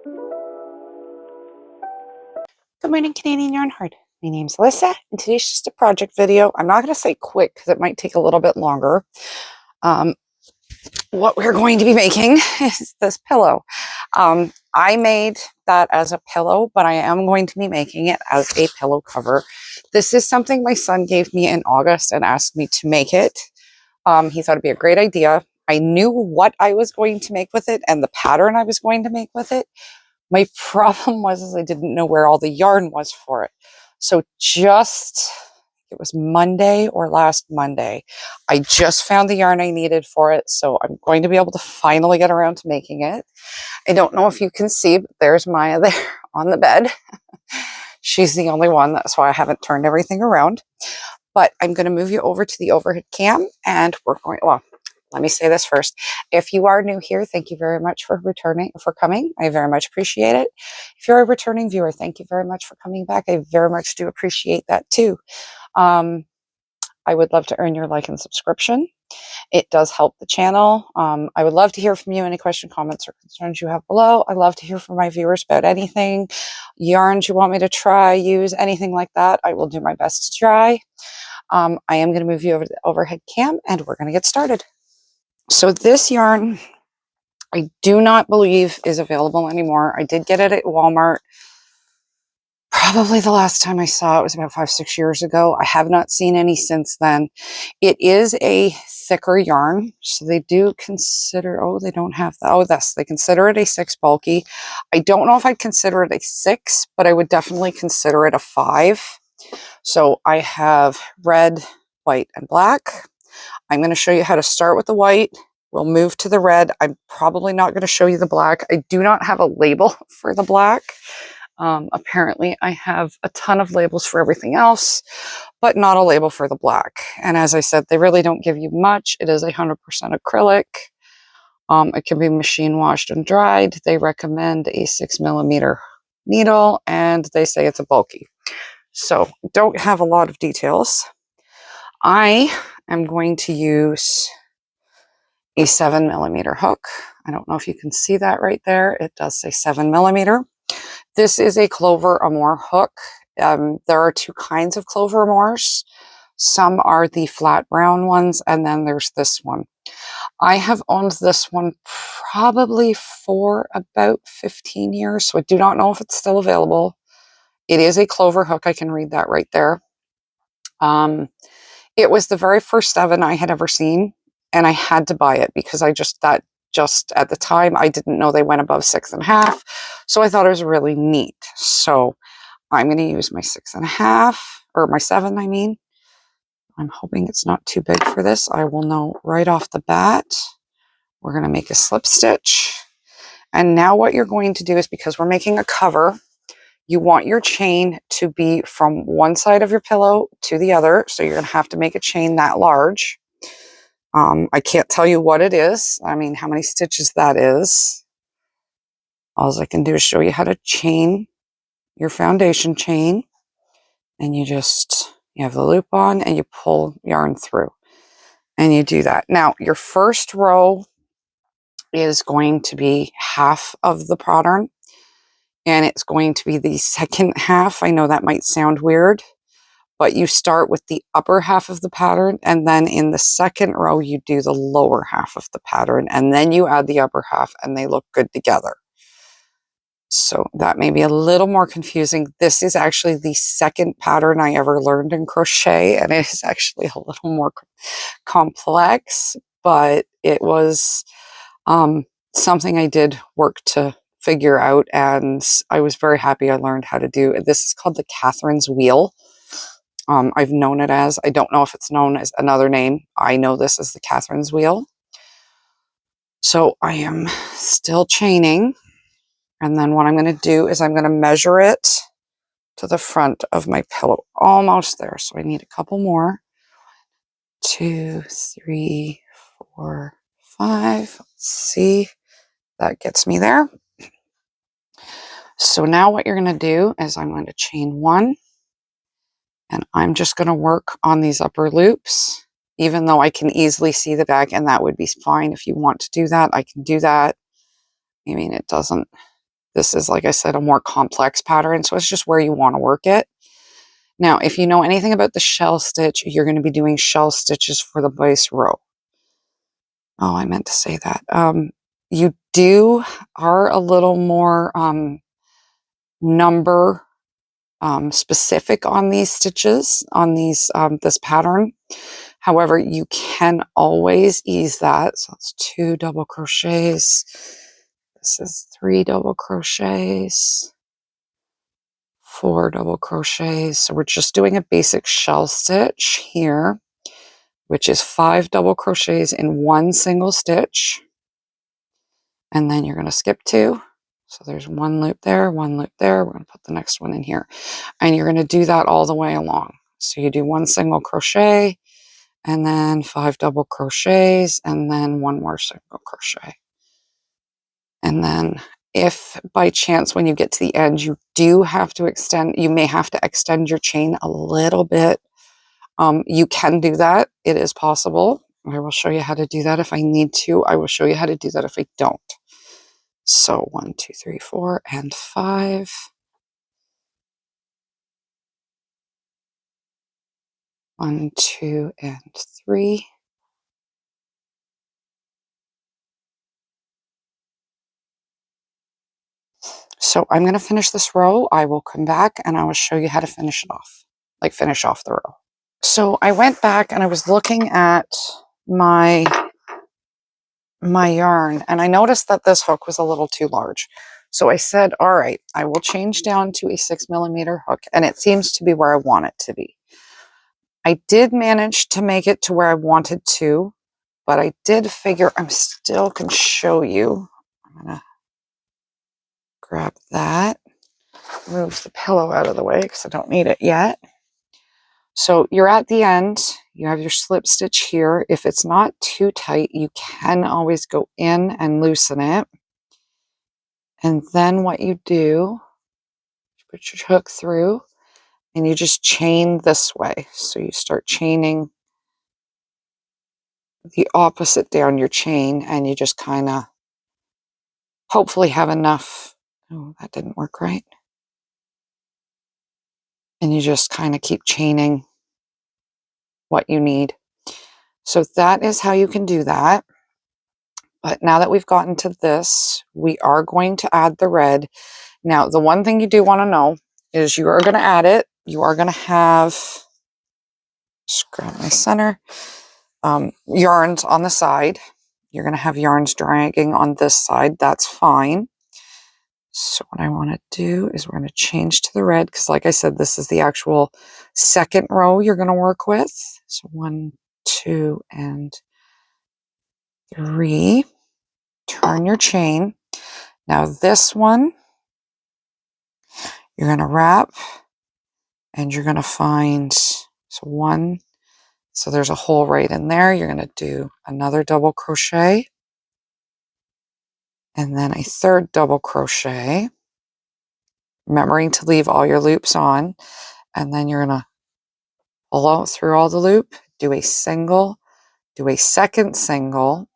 Good morning, Canadian Yarn Heart. My name's Alyssa, and today's just a project video. I'm not going to say quick because it might take a little bit longer. What we're going to be making is this pillow. I made that as a pillow, but I am going to be making it as a pillow cover. This is something my son gave me in August and asked me to make it. He thought it'd be a great idea. I knew what I was going to make with it and the pattern I was going to make with it. My problem was I didn't know where all the yarn was for it. So it was Monday or last Monday, I just found the yarn I needed for it. So I'm going to be able to finally get around to making it. I don't know if you can see, but there's Maya there on the bed. She's the only one. That's why I haven't turned everything around. But I'm going to move you over to the overhead cam and we're going, well, let me say this first. If you are new here, thank you very much for coming. I very much appreciate it. If you're a returning viewer, thank you very much for coming back. I very much do appreciate that too. I would love to earn your like and subscription. It does help the channel. I would love to hear from you. Any questions, comments, or concerns you have below. I love to hear from my viewers about anything, yarns you want me to try, use, anything like that. I will do my best to try. I am going to move you over to the overhead cam and we're going to get started. So this yarn, I do not believe is available anymore. I did get it at Walmart. Probably the last time I saw it was about 5-6 years ago. I have not seen any since then. It is a thicker yarn. So they do consider, oh, they don't have that. Oh, they consider it a 6 bulky. I don't know if I'd consider it a 6, but I would definitely consider it a 5. So I have red, white, and black. I'm going to show you how to start with the white. We'll move to the red. I'm probably not going to show you the black. I do not have a label for the black. Apparently, I have a ton of labels for everything else, but not a label for the black. And as I said, they really don't give you much. It is 100% acrylic. It can be machine washed and dried. They recommend a 6mm needle, and they say it's a bulky. So, don't have a lot of details. I am going to use a 7mm hook. I don't know if you can see that right there. It does say 7mm. This is a Clover Amour hook. There are 2 kinds of Clover Amours. Some are the flat brown ones, and then there's this one. I have owned this one probably for about 15 years, so I do not know if it's still available. It is a Clover hook. I can read that right there. It was the very first 7 I had ever seen, and I had to buy it because just at the time, I didn't know they went above 6.5. So I thought it was really neat. So I'm going to use my 6.5, or my 7, I mean. I'm hoping it's not too big for this. I will know right off the bat. We're going to make a slip stitch. And now what you're going to do is, because we're making a cover, you want your chain to be from one side of your pillow to the other. So you're going to have to make a chain that large. I can't tell you what it is. I mean, how many stitches that is. All I can do is show you how to chain your foundation chain. And you have the loop on and you pull yarn through. And you do that. Now, your first row is going to be half of the pattern. And it's going to be the second half. I know that might sound weird, but you start with the upper half of the pattern, and then in the second row, you do the lower half of the pattern, and then you add the upper half, and they look good together. So that may be a little more confusing. This is actually the second pattern I ever learned in crochet, and it is actually a little more complex, but it was something I did work to figure out, and I was very happy I learned how to do it. This is called the Catherine's Wheel. I've known it as, I don't know if it's known as another name. I know this as the Catherine's Wheel. So I am still chaining. And then what I'm going to do is I'm going to measure it to the front of my pillow. Almost there. So I need a couple more. 2, 3, 4, 5. Let's see. That gets me there. So now what you're going to do is I'm going to chain 1. And I'm just going to work on these upper loops, even though I can easily see the back, and that would be fine. If you want to do that, I can do that. I mean, it doesn't This is, like I said, a more complex pattern, so it's just where you want to work it. Now, if you know anything about the shell stitch, you're going to be doing shell stitches for the base row. Oh, I meant to say that. You are a little more number specific on these stitches, on these this pattern. However, you can always ease that. So it's 2 double crochets. This is 3 double crochets, 4 double crochets. So we're just doing a basic shell stitch here, which is 5 double crochets in one single stitch. And then you're going to skip 2. So there's 1 loop there, 1 loop there. We're going to put the next one in here. And you're going to do that all the way along. So you do 1 single crochet, and then 5 double crochets, and then 1 more single crochet. And then if by chance when you get to the end you do have to extend, you may have to extend your chain a little bit. You can do that. It is possible. I will show you how to do that if I need to. I will show you how to do that if I don't. So 1, 2, 3, 4, and 5. 1, 2, and 3. So I'm going to finish this row. I will come back and I will show you how to finish it off, like finish off the row. So I went back and I was looking at my yarn, and I noticed that this hook was a little too large. So I said, all right, I will change down to a 6mm hook, and it seems to be where I want it to be. I did manage to make it to where I wanted to, but I did figure I still can show you. I'm going to grab that, move the pillow out of the way because I don't need it yet. So you're at the end, you have your slip stitch here. If it's not too tight, you can always go in and loosen it. And then what you do, you put your hook through and you just chain this way. So you start chaining the opposite down your chain, and you just kind of hopefully have enough. Oh, that didn't work right. And you just kind of keep chaining what you need. So that is how you can do that. But now that we've gotten to this, we are going to add the red. Now, the one thing you do want to know is you are going to add it. You are going to have, just grab my center, yarns on the side. You're going to have yarns dragging on this side. That's fine. So what I want to do is we're going to change to the red because, like I said, this is the actual second row you're going to work with. So 1, 2, and 3. Turn your chain. Now this one, you're going to wrap and you're going to find, so 1, so there's a hole right in there. You're going to do another double crochet and then a 3rd double crochet, remembering to leave all your loops on. And then you're going to pull out through all the loop, do a single, do a second single,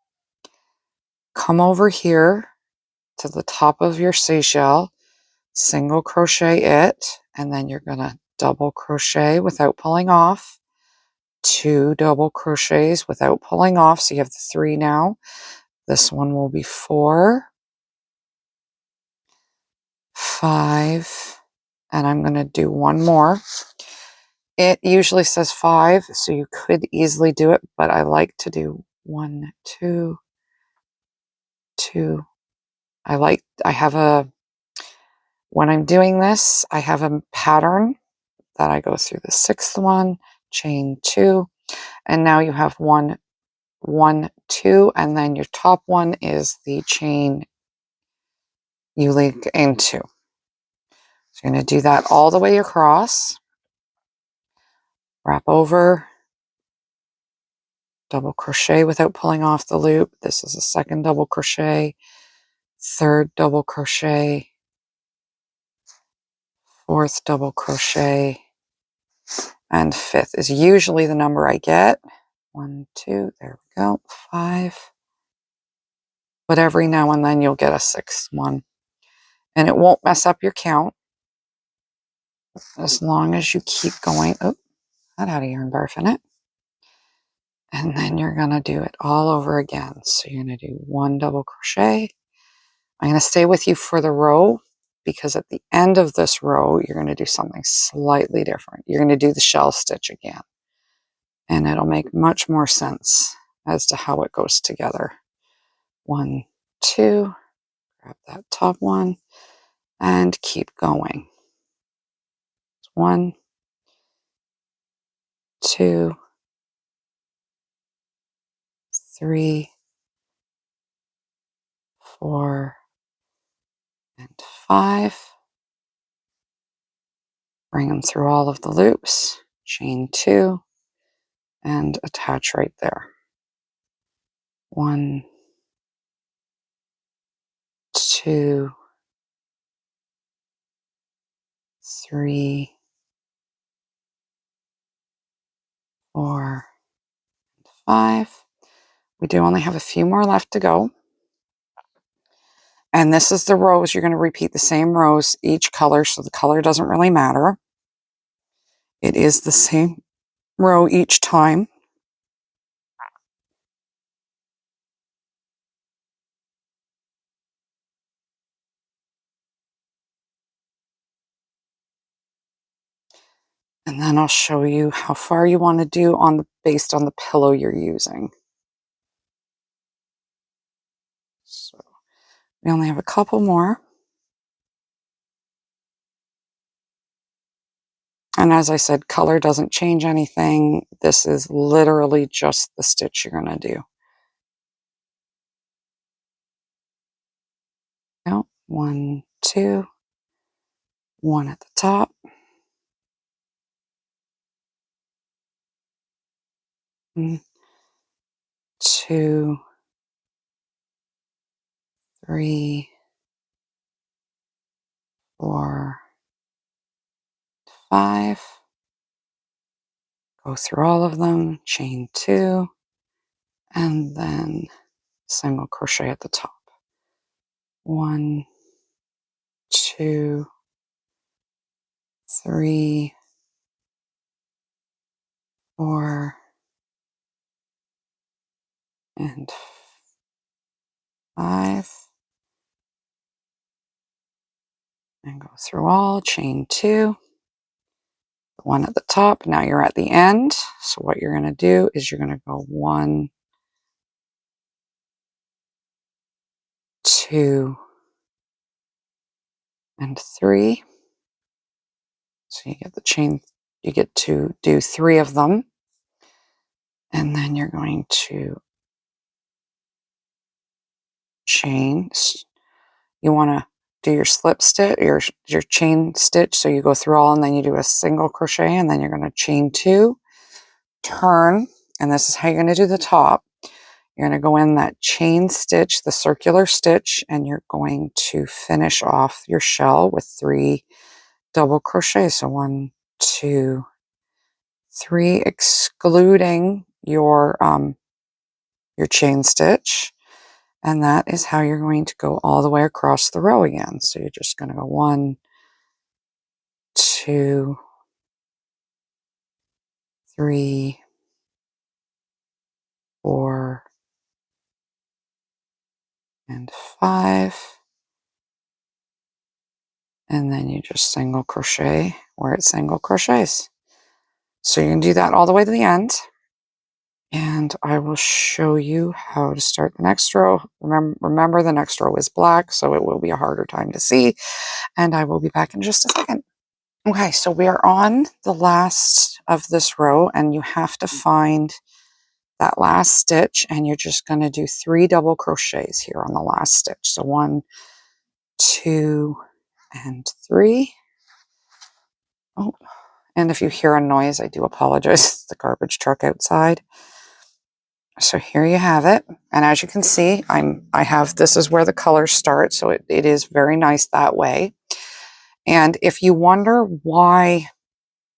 come over here to the top of your seashell, single crochet it, and then you're going to double crochet without pulling off, 2 double crochets without pulling off. So you have the 3 now. This one will be 4, 5, and I'm going to do 1 more. It usually says 5, so you could easily do it, but I like to do 1, 2, 2. When I'm doing this, I have a pattern that I go through the 6th one, chain 2, and now you have 1, 1, 2, and then your top one is the chain you link into. So you're going to do that all the way across, wrap over, double crochet without pulling off the loop. This is a 2nd double crochet, 3rd double crochet, 4th double crochet, and 5th is usually the number I get. 1, 2, there we go, 5. But every now and then you'll get a 6th one. And it won't mess up your count as long as you keep going. Oh, that had a yarn barf in it. And then you're going to do it all over again. So you're going to do 1 double crochet. I'm going to stay with you for the row because at the end of this row, you're going to do something slightly different. You're going to do the shell stitch again. And it'll make much more sense as to how it goes together. 1, 2, grab that top one and keep going. 1, 2, 3, 4, and 5. Bring them through all of the loops, chain 2, and attach right there. 1, 2, 3, 4, 5. We do only have a few more left to go. And this is the rows. You're going to repeat the same rows, each color, so the color doesn't really matter. It is the same row each time. And then I'll show you how far you want to do based on the pillow you're using. So we only have a couple more. And as I said, color doesn't change anything. This is literally just the stitch you're going to do. Now, 1, 2, 1 at the top. 1, 2, 3, 4, 5. Go through all of them, chain 2, and then single crochet at the top. 1, 2, 3, 4, and 5. And go through all, chain 2. The one at the top. Now you're at the end. So what you're going to do is you're going to go 1, 2, and 3. So you get the chain, you get to do 3 of them. And then you're going to chain. You want to do your slip stitch, your chain stitch. So you go through all and then you do a single crochet and then you're going to chain 2, turn, and this is how you're going to do the top. You're going to go in that chain stitch, the circular stitch, and you're going to finish off your shell with 3 double crochets. So 1, 2, 3, excluding your chain stitch. And that is how you're going to go all the way across the row again. So you're just going to go 1, 2, 3, 4, and 5. And then you just single crochet where it single crochets. So you can do that all the way to the end. And I will show you how to start the next row. Remember the next row is black, so it will be a harder time to see. And I will be back in just a second. Okay, so we are on the last of this row, and you have to find that last stitch, and you're just going to do 3 double crochets here on the last stitch. So 1, 2, and 3. Oh, and if you hear a noise, I do apologize. It's the garbage truck outside. So here you have it. And as you can see, this is where the colors start. So it is very nice that way. And if you wonder why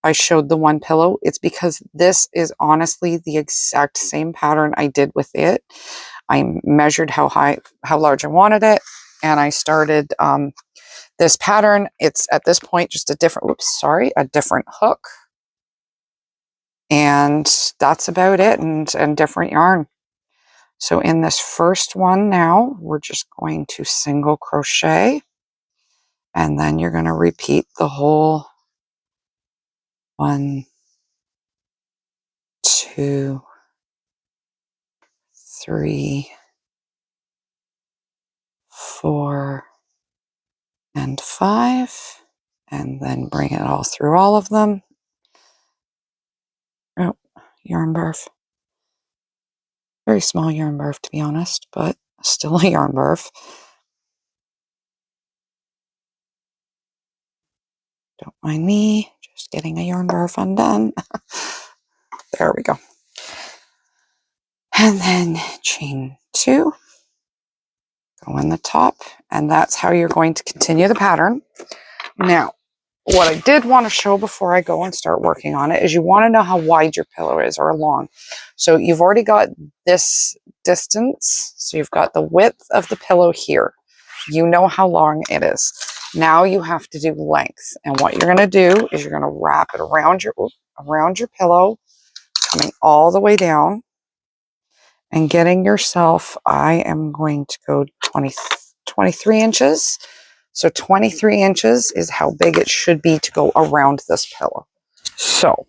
I showed the one pillow, it's because this is honestly the exact same pattern I did with it. I measured how large I wanted it. And I started This pattern, it's at this point just a different, a different hook. And that's about it, and different yarn. So in this first one now, we're just going to single crochet, and then you're going to repeat the whole 1, 2, 3, 4, and 5, and then bring it all through all of them. Oh, yarn barf. Very small yarn barf, to be honest, but still a yarn barf. Don't mind me, just getting a yarn barf undone. There we go. And then chain 2, go in the top, and that's how you're going to continue the pattern. Now, what I did want to show before I go and start working on it is you want to know how wide your pillow is, or long. So you've already got this distance, so you've got the width of the pillow here. You know how long it is. Now you have to do length, and what you're going to do is you're going to wrap it around your pillow, coming all the way down and getting yourself, I am going to go 23 inches. So 23 inches is how big it should be to go around this pillow. So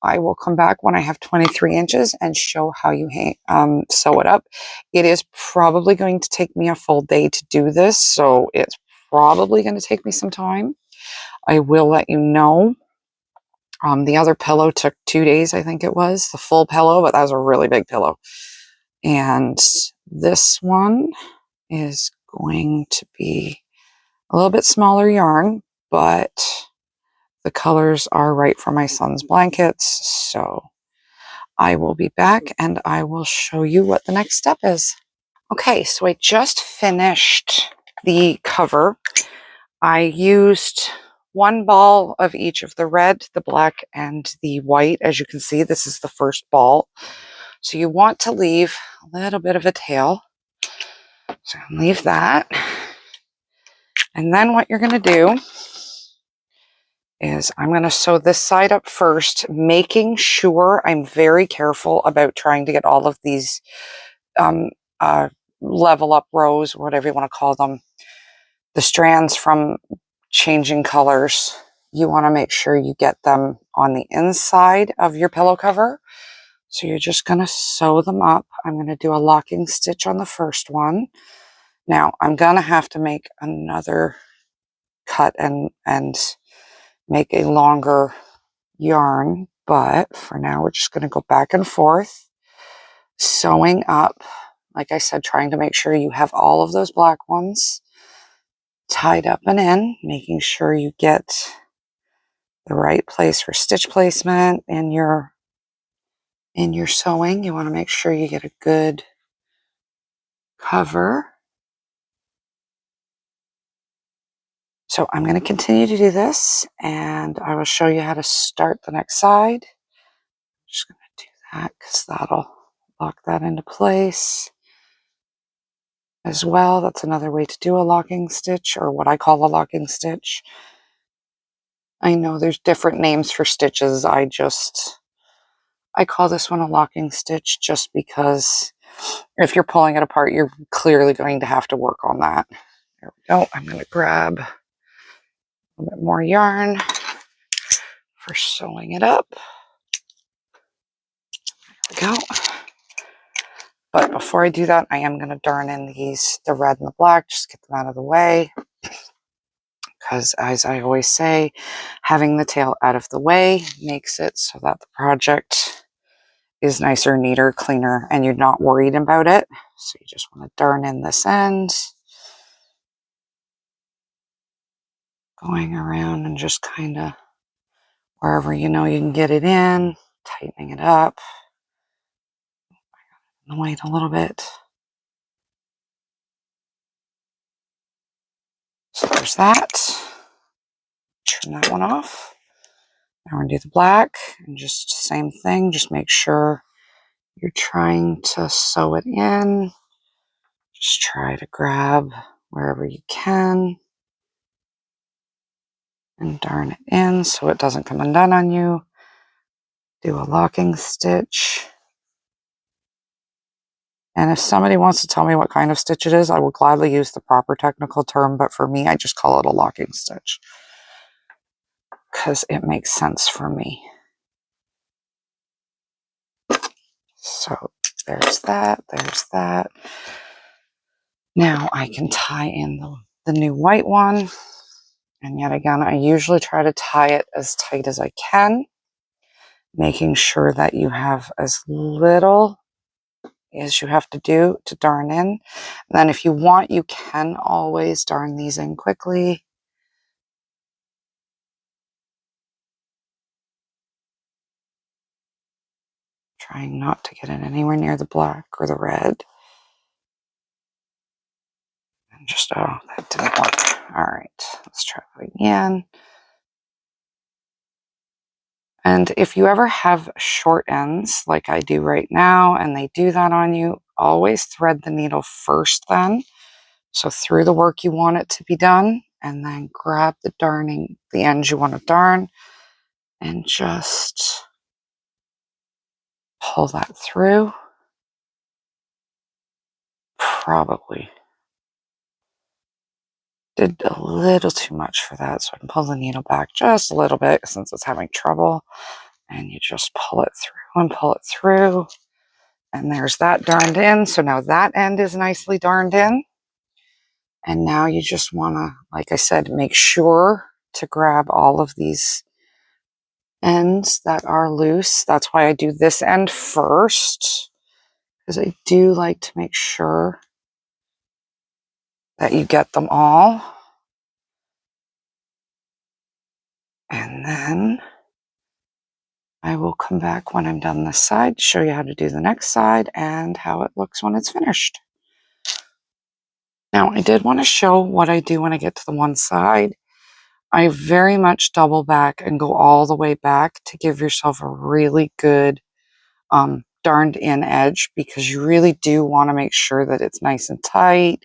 I will come back when I have 23 inches and show how you sew it up. It is probably going to take me a full day to do this, so it's probably going to take me some time. I will let you know. The other pillow took 2 days, I think it was, the full pillow, but that was a really big pillow. And this one is going to be a little bit smaller yarn, but the colors are right for my son's blankets. So I will be back and I will show you what the next step is. Okay, so I just finished the cover. I used 1 ball of each of the red, the black, and the white. As you can see, this is the first ball. So you want to leave a little bit of a tail. So leave that. And then what you're going to do is I'm going to sew this side up first, making sure I'm very careful about trying to get all of these level up rows, whatever you want to call them, the strands from changing colors. You want to make sure you get them on the inside of your pillow cover. So you're just going to sew them up. I'm going to do a locking stitch on the first one. Now I'm going to have to make another cut and make a longer yarn, but for now we're just going to go back and forth, sewing up, like I said, trying to make sure you have all of those black ones tied up and in, making sure you get the right place for stitch placement in your sewing. You want to make sure you get a good cover. So I'm going to continue to do this, and I will show you how to start the next side. I'm just going to do that because that'll lock that into place as well. That's another way to do a locking stitch, or what I call a locking stitch. I know there's different names for stitches. I call this one a locking stitch just because if you're pulling it apart, you're clearly going to have to work on that. There we go. I'm going to grab a little bit more yarn for sewing it up. There we go. But before I do that, I am going to darn in the red and the black, just get them out of the way. Because as I always say, having the tail out of the way makes it so that the project is nicer, neater, cleaner, and you're not worried about it. So you just want to darn in this end, going around and just kind of wherever you know you can get it in, tightening it up, wait a little bit. So there's that. Turn that one off. Now we're going to do the black, and just same thing, just make sure you're trying to sew it in. Just try to grab wherever you can. and darn it in so it doesn't come undone on you. Do a locking stitch. And if somebody wants to tell me what kind of stitch it is, I will gladly use the proper technical term, but for me, I just call it a locking stitch because it makes sense for me. So there's that, there's that. Now I can tie in the new white one. And yet again, I usually try to tie it as tight as I can, making sure that you have as little as you have to do to darn in. And then if you want, you can always darn these in quickly. Trying not to get it anywhere near the black or the red. And just, oh, that didn't work. All right, let's try that again. And if you ever have short ends like I do right now and they do that on you, always thread the needle first then. So through the work you want it to be done, and then grab the darning, the ends you want to darn, and just pull that through. Probably did a little too much for that, so I can pull the needle back just a little bit since it's having trouble. And you just pull it through and pull it through. And there's that darned in. So now that end is nicely darned in. And now you just want to, like I said, make sure to grab all of these ends that are loose. That's why I do this end first, because I do like to make sure that you get them all. And then I will come back when I'm done this side, show you how to do the next side and how it looks when it's finished. Now, I did want to show what I do when I get to the one side. I very much double back and go all the way back to give yourself a really good darned in edge, because you really do want to make sure that it's nice and tight,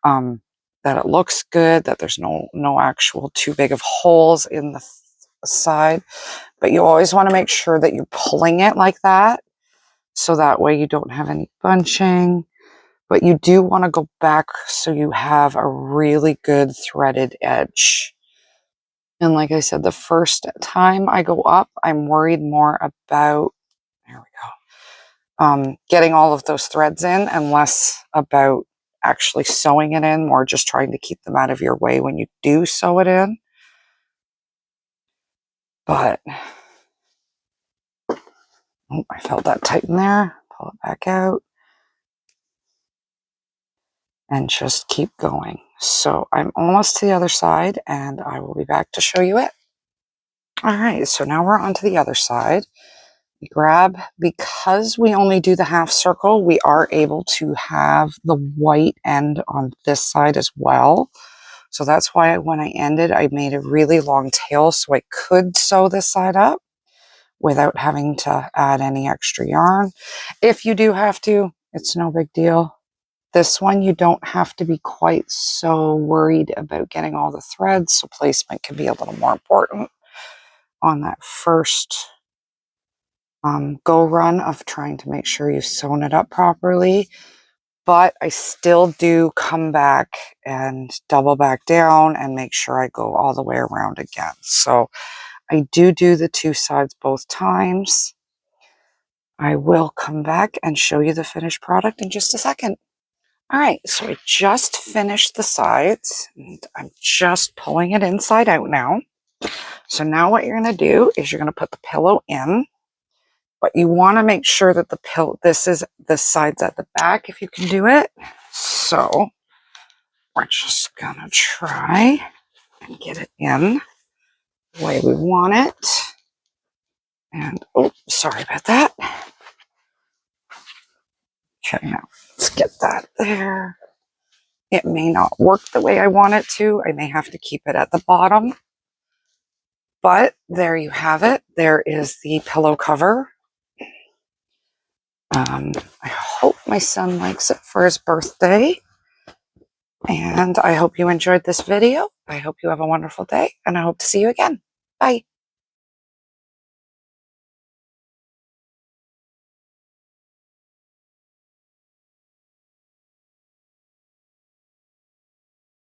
that it looks good, that there's no actual too big of holes in the side. But you always want to make sure that you're pulling it like that, so that way you don't have any bunching. But you do want to go back so you have a really good threaded edge. And like I said, the first time I go up, I'm worried more about, there we go, getting all of those threads in and less about actually sewing it in, more just trying to keep them out of your way when you do sew it in. But, oh, I felt that tighten there. Pull it back out. And just keep going. So I'm almost to the other side and I will be back to show you it. All right, so now we're on to the other side. We grab, because we only do the half circle, we are able to have the white end on this side as well. So that's why when I ended, I made a really long tail so I could sew this side up without having to add any extra yarn. If you do have to, it's no big deal. This one, you don't have to be quite so worried about getting all the threads, so placement can be a little more important on that first go run of trying to make sure you've sewn it up properly. But I still do come back and double back down and make sure I go all the way around again. So I do the two sides both times. I will come back and show you the finished product in just a second. All right, so I just finished the sides and I'm just pulling it inside out now. So now what you're going to do is you're going to put the pillow in, but you want to make sure that the side's at the back if you can do it. So we're just going to try and get it in the way we want it. And, oh, sorry about that. Okay, now let's get that there. It may not work the way I want it to. I may have to keep it at the bottom. But there you have it. There is the pillow cover. I hope my son likes it for his birthday. And I hope you enjoyed this video. I hope you have a wonderful day, and I hope to see you again. Bye.